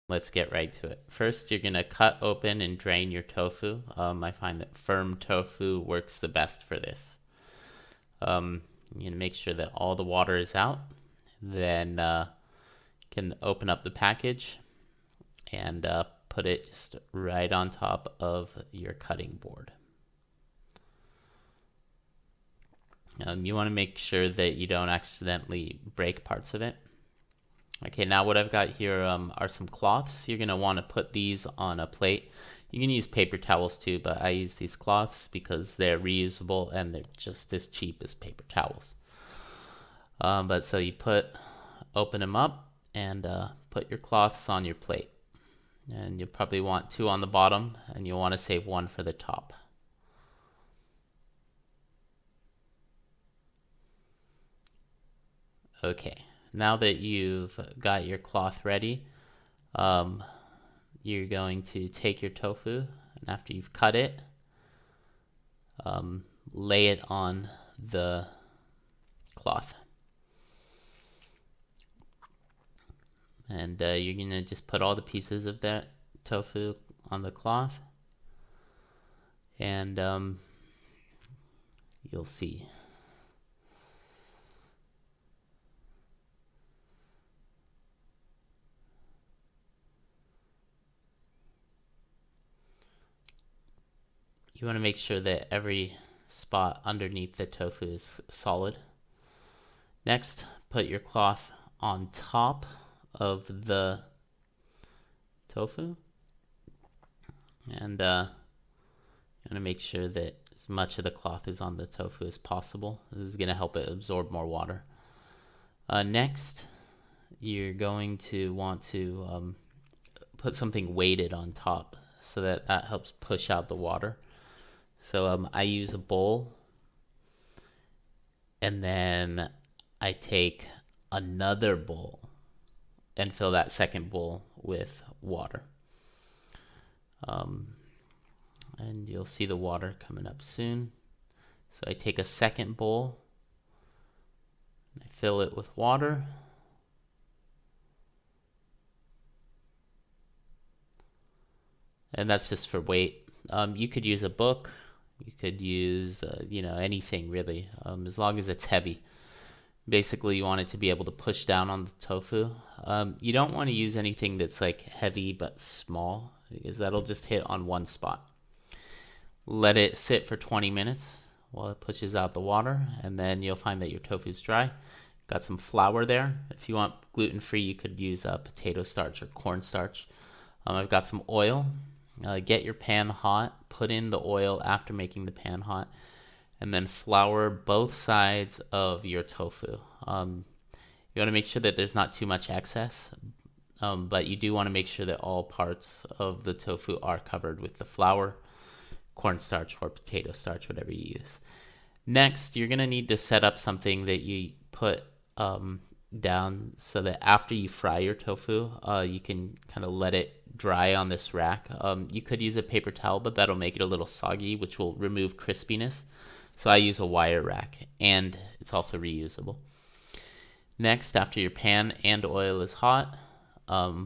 Let's get right to it. First, you're going to cut open and drain your tofu. I find that firm tofu works the best for this. You're going to make sure that all the water is out. Then you can open up the package and put it just right on top of your cutting board. You want to make sure that you don't accidentally break parts of it. Okay, now what I've got here are some cloths. You're going to want to put these on a plate. You can use paper towels too, but I use these cloths because they're reusable and they're just as cheap as paper towels. But so you open them up and put your cloths on your plate. And you'll probably want 2 on the bottom, and you'll want to save 1 for the top. Okay. Now that you've got your cloth ready, you're going to take your tofu, and after you've cut it, lay it on the cloth. And you're going to just put all the pieces of that tofu on the cloth, and you'll see. You want to make sure that every spot underneath the tofu is solid. Next, put your cloth on top of the tofu, and you want to make sure that as much of the cloth is on the tofu as possible. This is going to help it absorb more water. Next, you're going to want to put something weighted on top so that helps push out the water. So I use a bowl, and then I take another bowl and fill that second bowl with water. And you'll see the water coming up soon. So I take a second bowl, and I fill it with water. And that's just for weight. You could use a book. You could use, anything really, as long as it's heavy. Basically, you want it to be able to push down on the tofu. You don't want to use anything that's like heavy but small, because that'll just hit on one spot. Let it sit for 20 minutes while it pushes out the water, and then you'll find that your tofu's dry. Got some flour there. If you want gluten-free, you could use potato starch or cornstarch. I've got some oil. Get your pan hot, put in the oil after making the pan hot, and then flour both sides of your tofu. You want to make sure that there's not too much excess, but you do want to make sure that all parts of the tofu are covered with the flour, cornstarch, or potato starch, whatever you use. Next, you're going to need to set up something that you put down so that after you fry your tofu, you can kind of let it dry on this rack. You could use a paper towel, but that'll make it a little soggy, which will remove crispiness. So I use a wire rack, and it's also reusable. Next, after your pan and oil is hot,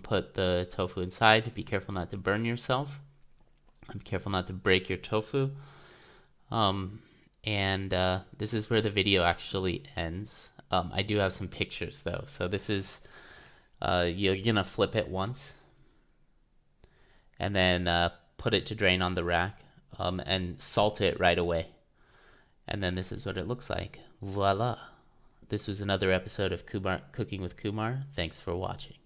put the tofu inside. Be careful not to burn yourself. Be careful not to break your tofu. And this is where the video actually ends. I do have some pictures though. So this is, you're gonna flip it once, and then put it to drain on the rack, and salt it right away. And then this is what it looks like. Voila. This was another episode of Cooking with Kumar. Thanks for watching.